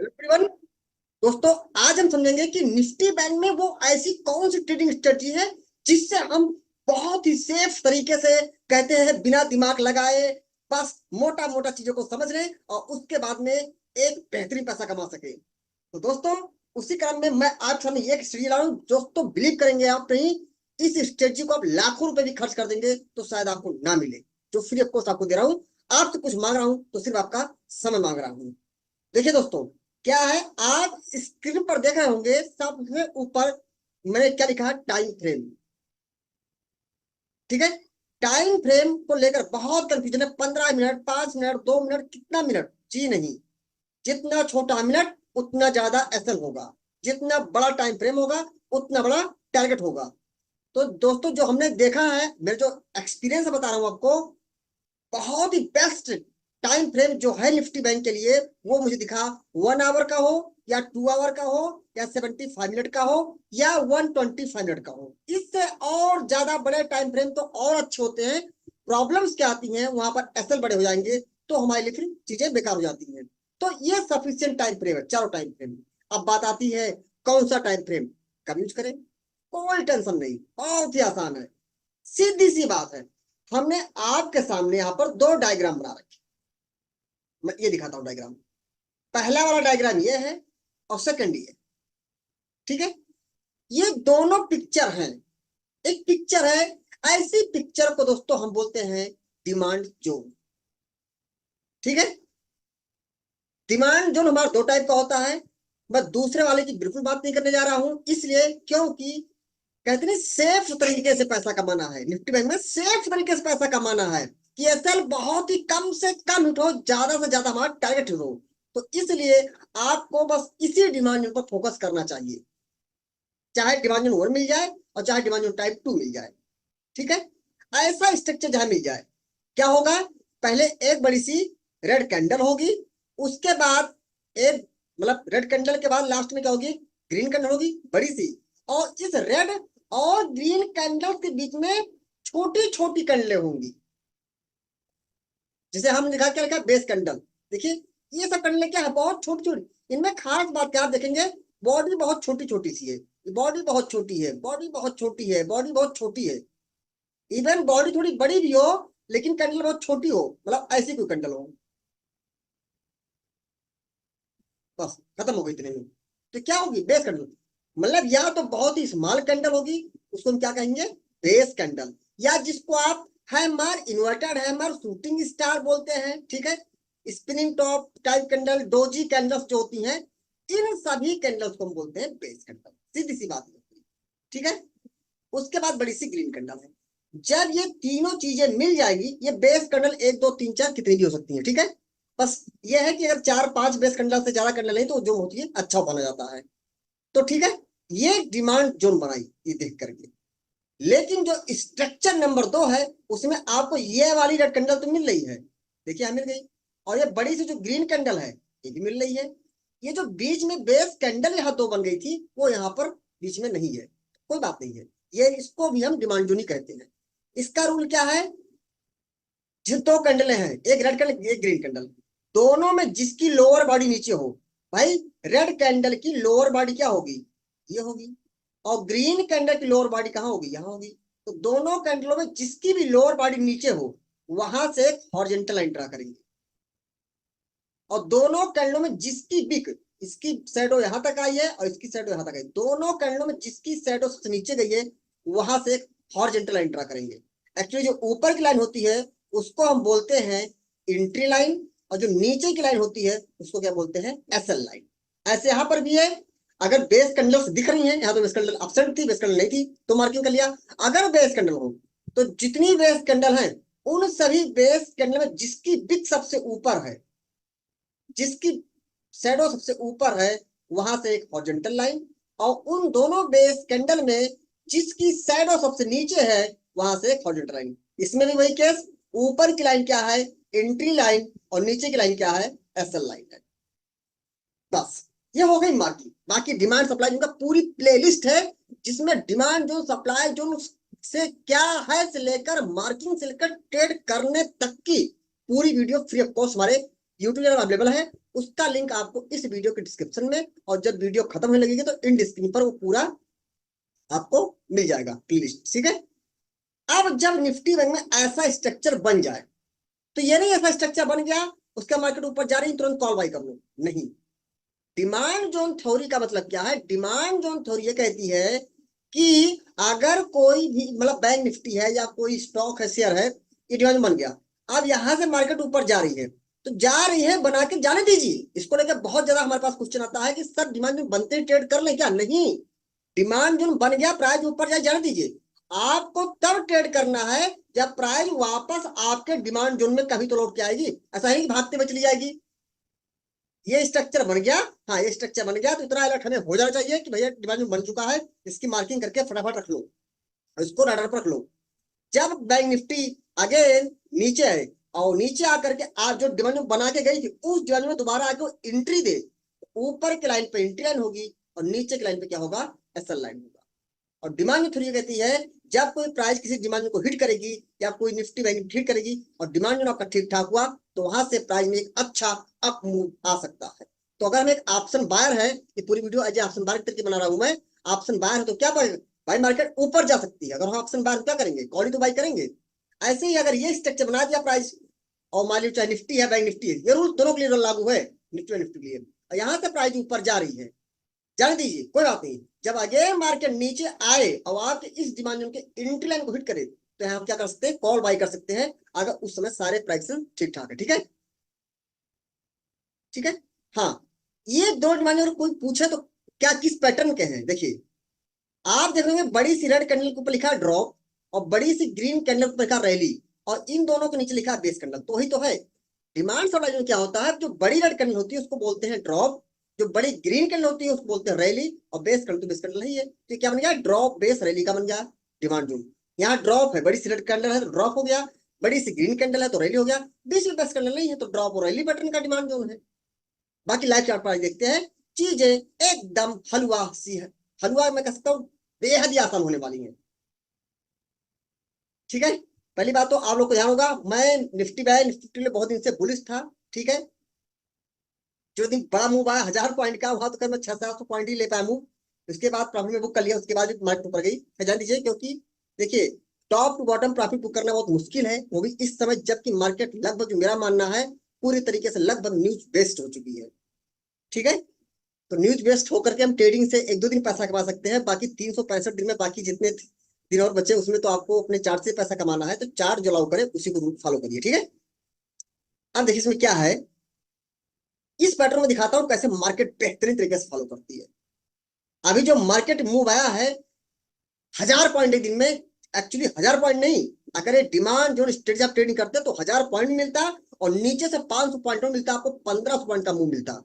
Everyone, दोस्तों आज हम समझेंगे कि निफ्टी बैंक में वो ऐसी कौन सी ट्रेडिंग स्ट्रेटजी है जिससे हम बहुत ही सेफ तरीके से कहते हैं बिना दिमाग लगाए बस मोटा मोटा चीजों को समझ लें और उसके बाद में एक बेहतरीन पैसा कमा सके। तो दोस्तों उसी क्रम में मैं आपके सामने एक स्ट्रेटजी ला रहा हूँ। दोस्तों बिलीव करेंगे आप नहीं, इस स्ट्रेटजी को आप लाखों रुपए भी खर्च कर देंगे तो शायद आपको ना मिले। जो फ्री ऑफ कॉस्ट आपको दे रहा हूँ, आपसे कुछ मांग रहा हूँ तो सिर्फ आपका समय मांग रहा हूँ। देखिए दोस्तों, क्या है, आप स्क्रीन पर देख रहे होंगे सबसे ऊपर मैंने क्या लिखा है, टाइम फ्रेम। ठीक है, टाइम फ्रेम को लेकर बहुत कंफ्यूजन है। 15 मिनट, 5 मिनट, 2 मिनट, कितना मिनट, जी नहीं। जितना छोटा मिनट उतना ज्यादा एसएल होगा, जितना बड़ा टाइम फ्रेम होगा उतना बड़ा टारगेट होगा। तो दोस्तों जो हमने देखा है, मेरे जो एक्सपीरियंस बता रहा हूं आपको, बहुत ही बेस्ट टाइम फ्रेम जो है निफ्टी बैंक के लिए वो मुझे दिखा। 1 आवर का हो या 2 आवर का हो या 75 मिनट का हो या 125 मिनट का हो, इससे और ज्यादा बड़े टाइम फ्रेम तो और अच्छे होते हैं। प्रॉब्लम्स क्या आती हैं, वहां पर एसएल बड़े हो जाएंगे तो हमारे लिए फिर चीजें बेकार हो जाती हैं। तो ये सफिशियंट टाइम फ्रेम है, चारों टाइम फ्रेम। अब बात आती है कौन सा टाइम फ्रेम कब यूज करें। कोई टेंशन नहीं, बहुत ही आसान है, सीधी सी बात है। हमने आपके सामने यहाँ पर दो डायग्राम बना रखे। मैं ये दिखाता हूँ डायग्राम। पहला वाला डायग्राम ये है और सेकंड ये। ठीक है, ये दोनों पिक्चर हैं। एक पिक्चर है, ऐसी पिक्चर को दोस्तों हम बोलते हैं डिमांड जोन। ठीक है, डिमांड जोन हमारा दो टाइप का होता है। मैं दूसरे वाले की बिल्कुल बात नहीं करने जा रहा हूं, इसलिए क्योंकि कहते नहीं सेफ तरीके से पैसा कमाना है, निफ्टी बैंक में सेफ तरीके से पैसा कमाना है कि एसएल बहुत ही कम से कम हिट हो, ज्यादा से ज्यादा हमारा टारगेट हिट हो। तो इसलिए आपको बस इसी डिमांड जोन पर फोकस करना चाहिए, चाहे डिमांड जोन 1 मिल जाए और चाहे डिमांड जोन टाइप 2 मिल जाए। ठीक है, ऐसा स्ट्रक्चर जहां मिल जाए क्या होगा, पहले एक बड़ी सी रेड कैंडल होगी, उसके बाद एक मतलब रेड कैंडल के बाद लास्ट में क्या होगी, ग्रीन कैंडल होगी बड़ी सी। और इस रेड और ग्रीन कैंडल के बीच में छोटी छोटी कैंडलें होंगी, जिसे हम लिखा क्या लिखा, बेस कैंडल। देखिए ये सब कैंडलें क्या है, बहुत छोटी छोटी। इनमें खास बात क्या आप देखेंगे, बॉडी बहुत छोटी छोटी सी है, बॉडी बहुत छोटी है, बॉडी बहुत छोटी है, बॉडी बहुत छोटी है। इवन बॉडी थोड़ी बड़ी भी हो लेकिन कैंडल बहुत छोटी हो, मतलब ऐसी कोई कैंडल हो, बस खत्म हो गई इतने में। तो क्या होगी, बेस कैंडल। मतलब या तो बहुत ही स्मॉल कैंडल होगी, उसको हम क्या कहेंगे, बेस कैंडल। या जिसको आप hammer, inverted hammer, shooting star बोलते हैं। ठीक है, spinning top type candle, doji candles जो होती हैं, इन सभी कैंडल्स को हम बोलते हैं बेस कैंडल। सीधी सी बात है। ठीक है, उसके बाद बड़ी सी ग्रीन कैंडल है। जब ये तीनों चीजें मिल जाएगी, ये बेस कैंडल 1 2 3 4 कितनी भी हो सकती है। ठीक है, बस ये है कि अगर 4 5 बेस कैंडल से ज्यादा कैंडल नहीं तो जो होती है अच्छा बना जाता है। तो ठीक है, ये डिमांड जोन बनाई ये देख करके। लेकिन जो स्ट्रक्चर नंबर 2 है उसमें आपको ये वाली रेड कैंडल तो मिल रही है, देखिए मिल गई। और ये बड़ी सी जो ग्रीन कैंडल है ये भी मिल रही है। ये जो बीच में बेस कैंडल यहाँ दो बन गई थी वो यहाँ पर बीच में नहीं है, कोई बात नहीं है। ये इसको भी हम डिमांड जोन ही कहते हैं। इसका रूल क्या है, जो दो कैंडलें हैं, एक रेड कैंडल एक ग्रीन कैंडल, दोनों में जिसकी लोअर बॉडी नीचे हो, भाई रेड कैंडल की लोअर बॉडी क्या होगी, ये होगी। और ग्रीन कैंडल की लोअर बॉडी कहाँ होगी, यहाँ होगी। तो दोनों कैंडलों में जिसकी भी लोअर बॉडी नीचे हो वहां से हॉरिजॉन्टल लाइन ड्रा करेंगे। और दोनों कैंडलों में जिसकी बिक, इसकी शैडो यहां तक आई है और इसकी शैडो यहां तक आई, दोनों कैंडलों में जिसकी शैडो सबसे नीचे गई है वहां से एक हॉरिजॉन्टल लाइन ड्रा करेंगे। एक्चुअली जो ऊपर की लाइन होती है उसको हम बोलते हैं एंट्री लाइन, और जो नीचे की लाइन होती है उसको क्या बोलते हैं, एसएल लाइन। ऐसे यहां पर भी है, अगर बेस कैंडल्स दिख रही हैं, यहाँ तो बेस कैंडल एब्सेंट थी, बेस कैंडल नहीं थी तो मार्किंग कर लिया। अगर बेस कैंडल हो तो जितनी बेस कैंडल है उन सभी बेस कैंडल में जिसकी बिक सबसे ऊपर है, जिसकी शैडो सबसे ऊपर है वहां से एक हॉरिजॉन्टल लाइन, और उन दोनों बेस कैंडल में जिसकी शैडो सबसे नीचे है वहां से एक हॉरिजॉन्टल लाइन। इसमें भी वही केस, ऊपर की लाइन क्या है, एंट्री लाइन, और नीचे की लाइन क्या है, एसएल लाइन है। बस ये हो गई मार्किंग। बाकी डिमांड सप्लाई का पूरी प्लेलिस्ट है जिसमें डिमांड जो सप्लाई जो से क्या है से लेकर मार्किंग से लेकर ट्रेड करने तक की पूरी वीडियो फ्री ऑफ कॉस्ट हमारे यूट्यूब चैनल अवेलेबल है, उसका लिंक आपको इस वीडियो के डिस्क्रिप्शन में, और जब वीडियो खत्म होने लगेगी तो इन स्क्रीन पर वो पूरा आपको मिल जाएगा प्लेलिस्ट, ठीक है। अब जब निफ्टी बैंक में ऐसा स्ट्रक्चर बन जाए, तो ये नहीं ऐसा स्ट्रक्चर बन गया उसका मार्केट ऊपर जा रही तुरंत कॉल बाई कर लो, नहीं। डिमांड जोन थ्योरी का मतलब क्या है? डिमांड जोन थ्योरी ये कहती है कि अगर कोई भी मतलब बैंक निफ्टी है या कोई स्टॉक है, शेयर है, ये डिमांड बन गया, अब यहां से मार्केट ऊपर जा रही है, तो जा रही है, बना के जाने दीजिए। इसको लेकर बहुत ज्यादा हमारे पास क्वेश्चन आता है कि सर डिमांड जोन बनते ही ट्रेड कर ले क्या? नहीं, डिमांड जोन बन गया, प्राइस ऊपर जाए, जाने दीजिए। आपको तब ट्रेड करना है जब प्राइस वापस आपके डिमांड जोन में कभी तो लौट के आएगी, ऐसा ही भागते हुए चली जाएगी। ये स्ट्रक्चर बन गया, हाँ ये स्ट्रक्चर बन गया, तो इतना अलर्ट हमें हो जाना चाहिए कि भैया डिमांड बन चुका है, इसकी मार्किंग करके फटाफट रख लो, इसको रडार पर रख लो। जब बैंक निफ्टी अगेन नीचे आए और नीचे आकर के आप जो डिमांड बना के गई थी उस डिमांड में दोबारा आके एंट्री दे, ऊपर के लाइन पे एंट्री लाइन होगी और नीचे के लाइन पे क्या होगा? एसएल लाइन होगा। और डिमांड थ्योरी कहती है जब कोई प्राइस किसी डिमांड को हिट करेगी या कोई निफ्टी बैंक हिट करेगी और डिमांड आपका ठीक ठाक हुआ, तो वहां से प्राइस में एक अच्छा अप मूव आ सकता है। तो अगर हम एक ऑप्शन बायर है, ये पूरी वीडियो एज ऑप्शन बायर करके बना रहा हूं मैं, ऑप्शन बायर है तो क्या भाई मार्केट ऊपर जा सकती है। अगर हम ऑप्शन बायर क्या करेंगे? कॉल ही तो बाई करेंगे। ऐसे ही अगर ये स्ट्रक्चर बना दिया प्राइस, और मान लीजिए चाहे निफ्टी है बैंक निफ्टी है, ये रूल दोनों के लिए लागू है, निफ्टी और निफ्टी के लिए। यहाँ से प्राइस ऊपर जा रही है, जाने दीजिए, कोई बात नहीं। जब अगेन मार्केट नीचे आए और आप इस डिमांड जोन के एंट्री लाइन को हिट करे, तो यहाँ क्या कर सकते हैं? कॉल बाई कर सकते हैं, अगर उस समय सारे प्राइस ठीक ठाक है, ठीक है, ठीक है। हाँ, ये दो डिमांड अगर कोई पूछे तो क्या किस पैटर्न के हैं, देखिए आप देखेंगे बड़ी सी रेड कैंडल के ऊपर लिखा है ड्रॉप और बड़ी सी ग्रीन कैंडल के ऊपर लिखा रैली, और इन दोनों के नीचे लिखा है बेस कैंडल, तो ही तो है। डिमांड सप्लाई जोन क्या होता है? जो बड़ी रेड कैंडल होती है उसको बोलते हैं ड्रॉप, जो बड़ी ग्रीन कैंडल होती है उसको बोलते हैं रैली, और बेस कैंडल तो बेस कैंडल नहीं है, तो क्या बन गया? ड्रॉप बेस रैली का बन गया डिमांड जोन। यहाँ ड्रॉप है, बड़ी सी रेड कैंडल है तो ड्रॉप हो गया, बड़ी सी ग्रीन कैंडल है तो रैली हो गया, बीच में बेस कैंडल नहीं है तो ड्रॉप और रैली पैटर्न का डिमांड जोन है। बाकी लाइव चार्ट पर देखते हैं, चीजें एकदम हलवा सी है, हलवा मैं कह सकता हूँ बेहद ही आसान होने वाली है, ठीक है। पहली बात तो आप लोग को ध्यान होगा, मैं निफ्टी बैंक निफ्टी के लिए बहुत दिन से बुलिश था, ठीक है। जो दिन बड़ा मूव आया 1000 पॉइंट का, वहां तो कर मैं 600-700 पॉइंट ही ले पाया मूव, उसके बाद प्रॉफिट में बुक कर लिया, उसके बाद मार्केट ऊपर गई, जान दीजिए। क्योंकि देखिए top to bottom profit book करना बहुत मुश्किल है, वो भी इस समय जबकि मार्केट लगभग, जो मेरा मानना है, पूरी तरीके से लगभग न्यूज बेस्ड हो चुकी है, ठीक है। तो न्यूज बेस्ड होकर के हम ट्रेडिंग से एक दो दिन पैसा कमा सकते हैं, बाकी 365 दिन में बाकी जितने दिन और बचे उसमें तो आपको अपने चार्ट से पैसा कमाना है, तो चार्ट जो अलाउ करे उसी को रूट फॉलो करिए, ठीक है। अब देखिए इसमें क्या है, इस पैटर्न में दिखाता हूं कैसे मार्केट बेहतरीन तरीके से फॉलो करती है। अभी जो मार्केट मूव आया है 1000 पॉइंट एक दिन में, एक्चुअली 1000 पॉइंट नहीं, अगर ये डिमांड जो स्ट्रेटजी आप ट्रेडिंग करते हैं तो 1000 पॉइंट मिलता, और नीचे से 500 पॉइंट में मिलता, आपको 1500 पॉइंट का मूव मिलता,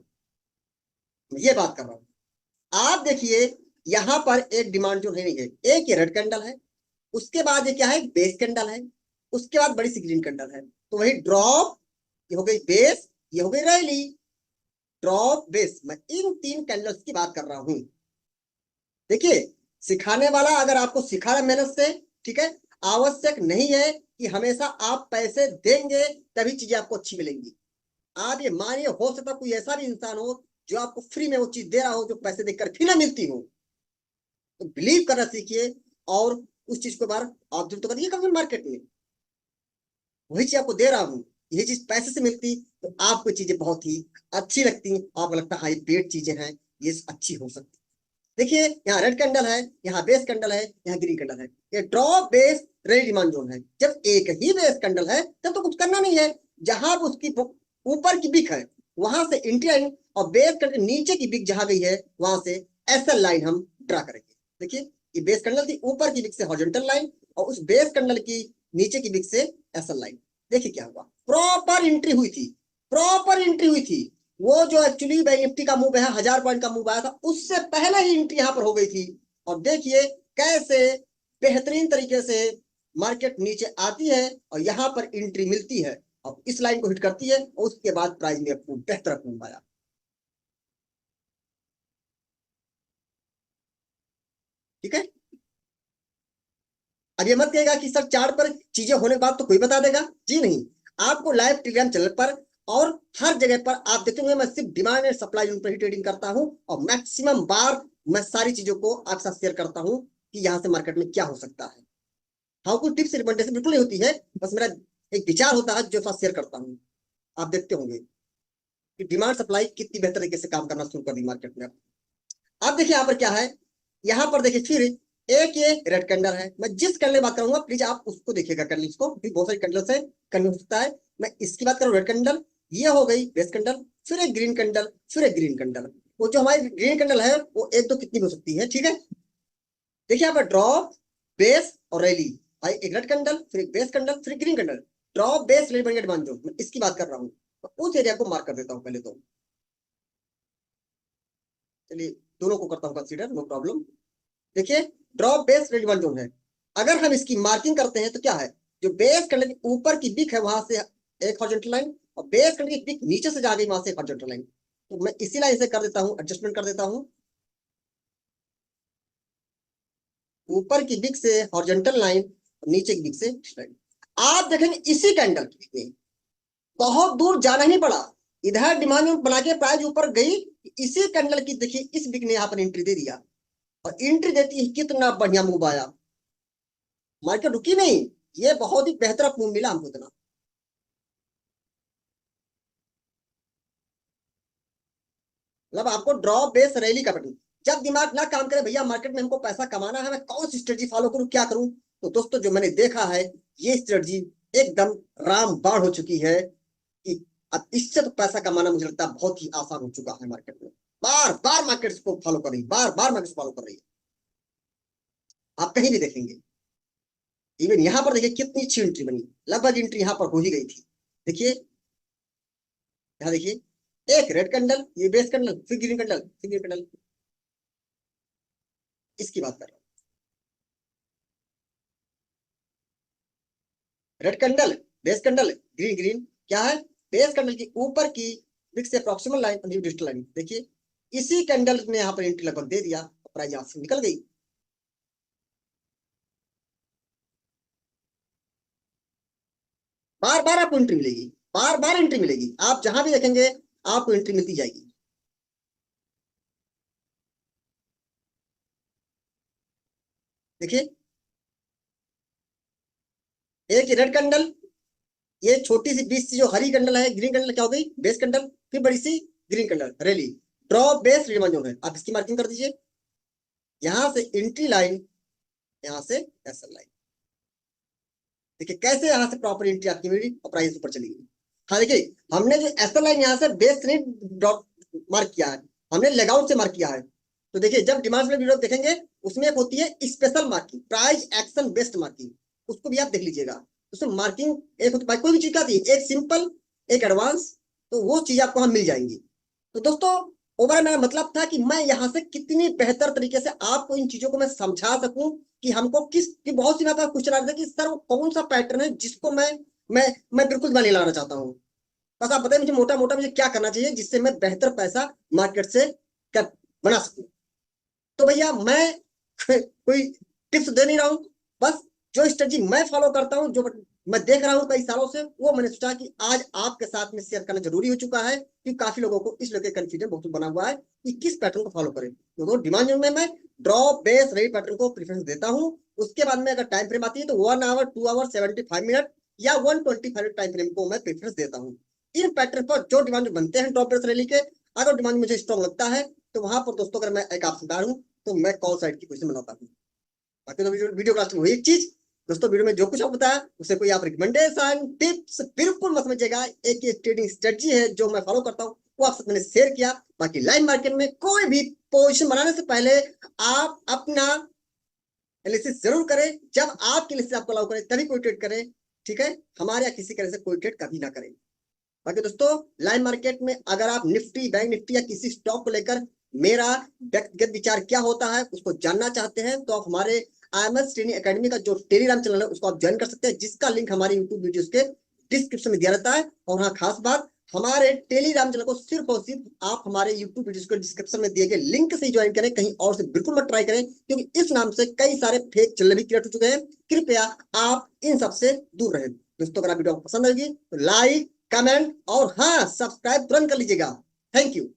ये बात कर रहा हूं। आप देखिए यहां पर एक डिमांड जो नहीं है, एक ये रेड कैंडल है, उसके बाद ये क्या है? बेस कैंडल है, उसके बाद बड़ी सी ग्रीन कैंडल है, तो वही ड्रॉप, ये हो गई बेस, ये हो गई रैली। ड्रॉप बेस, मैं इन तीन कैंडल्स की बात कर रहा हूं। देखिए सिखाने वाला अगर आपको सिखा रहा है मेहनत से, ठीक है, आवश्यक नहीं है कि हमेशा आप पैसे देंगे तभी चीजें आपको अच्छी मिलेंगी। आप ये मानिए, हो सकता कोई ऐसा भी इंसान हो जो आपको फ्री में वो चीज दे रहा हो जो पैसे देकर फिर ना मिलती हो, तो बिलीव करना सीखिए और उस चीज को बार ऑब्जर्व तो करिए कभी मार्केट में, वही चीज आपको दे रहा हूँ, ये चीज पैसे से मिलती तो आपको चीजें बहुत ही अच्छी लगती, आपको लगता है हाँ ये पेड चीजें हैं, ये अच्छी हो सकती। देखिए यहाँ रेड कैंडल है, यहाँ बेस कैंडल है, यहाँ ग्रीन कैंडल है, ये drop base red demand zone है। जब एक ही बेस कैंडल है तब तो कुछ करना नहीं है, जहां उसकी ऊपर की बिक है वहां से एंट्री लाइन, और बेस कैंडल नीचे की बिक जहां गई है वहां से एसएल लाइन हम ड्रा करेंगे। देखिए ये बेस कैंडल थी, ऊपर की बिक से हॉरिजॉन्टल लाइन, और उस बेस कैंडल की नीचे की बिक से एसएल लाइन। देखिए क्या हुआ, प्रॉपर एंट्री हुई थी, प्रॉपर एंट्री हुई थी। वो जो एक्चुअली बैंक निफ्टी का मूव है 1000 पॉइंट का मूव आया था, उससे पहले ही एंट्री यहां पर हो गई थी। और देखिए कैसे बेहतरीन तरीके से मार्केट नीचे आती है और यहां पर एंट्री मिलती है और इस लाइन को हिट करती है, और उसके बाद प्राइस में आपको बेहतर मूव आया, ठीक है। अब ये मत कहेगा कि सर चार्ट पर चीजें होने के बाद तो कोई बता देगा, जी नहीं। आपको लाइव टेलीग्राम चैनल पर और हर जगह पर आप देखेंगे मैं सिर्फ डिमांड एंड सप्लाई पर ही ट्रेडिंग करता हूं और मैक्सिमम बार मैं सारी चीजों को आपके साथ शेयर करता हूं कि यहाँ से मार्केट में क्या हो सकता है। हाँ, कुछ टिप्स रिकमेंडेशन बिल्कुल नहीं होती है, बस मेरा एक विचार होता है जो साथ शेयर करता हूँ। आप देखते होंगे कि डिमांड सप्लाई कितनी बेहतर तरीके से काम करना शुरू कर दी मार्केट में। अब देखिए यहाँ पर क्या है, यहाँ पर देखिए फिर एक ये रेड कैंडल है। मैं जिस कैंडल बात करूंगा प्लीज आप उसको देखिएगा कैंडल को, बहुत सारी कैंडल से कन्फ्यूज हो सकता है। मैं इसकी बात करूँ रेड कैंडल, ये हो गई बेस कैंडल, फिर एक ग्रीन कैंडल, फिर एक ग्रीन कैंडल। वो जो हमारी ग्रीन कैंडल है वो एक दो कितनी हो सकती है, ठीक है। देखिए यहाँ पर ड्रॉप, बेस और रैली, भाई एक रेड कैंडल, फिर एक बेस कैंडल, फिर green candle, drop base rally बन गया डिमांड जोन। मैं इसकी बात कर रहा हूँ, तो उस एरिया को मार्क कर देता हूँ पहले तो। चलिए दोनों को करता हूँ कंसीडर, नो प्रॉब्लम। देखिए ड्रॉप बेस रैली बन जोन है, अगर हम इसकी मार्किंग करते हैं तो क्या है, जो बेस कैंडल के ऊपर की बिक है वहां से एक हॉरिजॉन्टल लाइन, और बेस कैंडल की बिक नीचे से जा गई वहां से एक हॉरिजॉन्टल लाइन। तो मैं इसी लाइन से कर देता हूँ, एडजस्टमेंट कर देता हूँ। ऊपर की बिक से हॉरिजॉन्टल लाइन, नीचे की बिक से लाइन। आप देखेंगे इसी कैंडल की में बहुत दूर जाना ही पड़ा, इधर डिमांड में बना के प्राइस ऊपर गई, इसी कैंडल की देखिए इस बिक ने यहाँ पर एंट्री दे दिया, और एंट्री देती है कितना बढ़िया मूव आया, मार्केट रुकी नहीं। ये बहुत ही बेहतर मूव मिला हमको इतना। मतलब आपको ड्रॉप बेस रैली का पैटर्न, जब दिमाग ना काम करे भैया मार्केट में हमको पैसा कमाना है, मैं कौन सी स्ट्रेटजी फॉलो करूं, क्या करूं, तो दोस्तों जो मैंने देखा है ये स्ट्रेटजी एकदम रामबाण हो चुकी है कि अब इससे तो पैसा कमाना मुझे लगता है बहुत ही आसान हो चुका है मार्केट में। बार बार मार्केट को फॉलो कर रही है, बार बार मार्केट फॉलो कर रही है, आप कहीं भी देखेंगे। इवन यहाँ पर देखिए कितनी अच्छी एंट्री बनी, लगभग एंट्री यहाँ पर हो ही गई थी। देखिए यहाँ देखिए एक रेड कैंडल, ये बेस कैंडल, फिर ग्रीन कैंडल, फिर ग्रीन कैंडल, इसकी बात कर रहा हूँ। Red candle, base candle, green green, क्या है, बेस कैंडल की ऊपर की विक्स से प्रॉक्सिमल लाइन और डिजिटल लाइन, देखिए इसी कैंडल ने यहाँ पर एंट्री लगभग दे दिया, प्राइस यहाँ से निकल गई। बार बार आपको एंट्री मिलेगी, बार बार एंट्री मिलेगी, आप जहां भी देखेंगे आपको एंट्री मिलती जाएगी। देखिए एक रेड कैंडल, ये छोटी सी बीच सी जो हरी कैंडल है, ग्रीन कैंडल क्या हो गई, बेस कैंडल, फिर बड़ी सी green candle rally, drop base remain zone है, आप इसकी मार्किंग कर दीजिए। यहां से एंट्री लाइन, यहां से एसएल लाइन, देखिए कैसे यहां से प्रॉपर एंट्री आपकी मिली और प्राइस ऊपर चली गई। हाँ देखिए हमने जो एसएल लाइन यहाँ से बेस से ड्रॉप मार्क किया है, हमने लेगआउट से मार्क किया है। तो देखिए जब डिमांड में वीडियो देखेंगे उसमें एक होती है special marking, price action based marking, उसको भी आप देख लीजिएगा। उसमें मार्किंग एक होती है, कोई भी चीज का थी, एक सिंपल एक एडवांस, तो वो चीज आपको हम मिल जाएंगी। तो दोस्तों ओवरऑल मेरा मतलब था कि मैं यहाँ से कितनी बेहतर तरीके से आपको इन चीजों को मैं समझा सकूं कि हमको किस कि बहुत सी बात क्वेश्चन आ रहे थे कि सर वो कौन सा पैटर्न है जिसको मैं मैं बिल्कुल नहीं लाना चाहता हूँ। बस आप बताइए मुझे मोटा मोटा मुझे क्या करना चाहिए जिससे मैं बेहतर पैसा मार्केट से कर बना सकूं। तो भैया मैं कोई टिप्स दे नहीं रहा हूँ, बस जो स्ट्रेटजी मैं फॉलो करता हूँ, जो मैं देख रहा हूँ कई सालों से, वो मैंने सोचा कि आज आपके साथ में शेयर करना जरूरी हो चुका है, क्योंकि काफी लोगों को इस लेकर कंफ्यूजन बहुत बना हुआ है कि किस पैटर्न को फॉलो करें। तो डिमांड जोन में मैं ड्रॉप बेस रेट पैटर्न को प्रेफरेंस देता हूँ। उसके बाद में अगर टाइम फ्रेम आती है तो 1 आवर 2 आवर 75 मिनट या 125 टाइम फ्रेम को मैं प्रेफरेंस देता हूँ। इन पैटर्न पर जो डिमांड बनते हैं ड्रॉप बेस रैली के, अगर डिमांड मुझे स्ट्रॉन्ग लगता है तो वहां पर दोस्तों अगर मैं एक ऑप्शनदार हूँ तो मैं कॉल साइड की पोजीशन बनाता हूँ। बाकी तो वीडियो क्लास में वही एक चीज, दोस्तों वीडियो में जो कुछ आप बताया उसे कोई आप रिकमेंडेशन टिप्स बिल्कुल मत समझिएगा, एक ये ट्रेडिंग स्ट्रेटजी है जो मैं फॉलो करता हूँ, वो आपसे मैंने शेयर किया। बाकी लाइन मार्केट में कोई भी पोजीशन बनाने से पहले आप अपना एनालिसिस जरूर करें, जब आपके एनालिसिस आपको अलाउ करें तभी कोई ट्रेड करें, ठीक है, हमारे या किसी तरह से कोई ट्रेड कभी ना करें। बाकी दोस्तों लाइन मार्केट में अगर आप निफ्टी बैंक निफ्टी या किसी स्टॉक को लेकर मेरा व्यक्तिगत विचार क्या होता है उसको जानना चाहते हैं तो आप हमारे IMS ट्रेनिंग एकेडमी का जो टेलीग्राम चैनल है उसको आप ज्वाइन कर सकते हैं, जिसका लिंक हमारे यूट्यूब वीडियोस के डिस्क्रिप्शन में दिया रहता है। और हाँ खास बात, हमारे टेलीग्राम चैनल को सिर्फ और सिर्फ आप हमारे यूट्यूब वीडियोस के डिस्क्रिप्शन में दिए गए लिंक से ही ज्वाइन करें, कहीं और से बिल्कुल मत ट्राई करें, क्योंकि इस नाम से कई सारे फेक चैनल भी क्रिएट हो चुके हैं। कृपया आप इन सबसे दूर रहें। दोस्तों अगर आप वीडियो पसंद आएगी तो लाइक कमेंट और हाँ सब्सक्राइब तुरंत कर लीजिएगा। Thank you.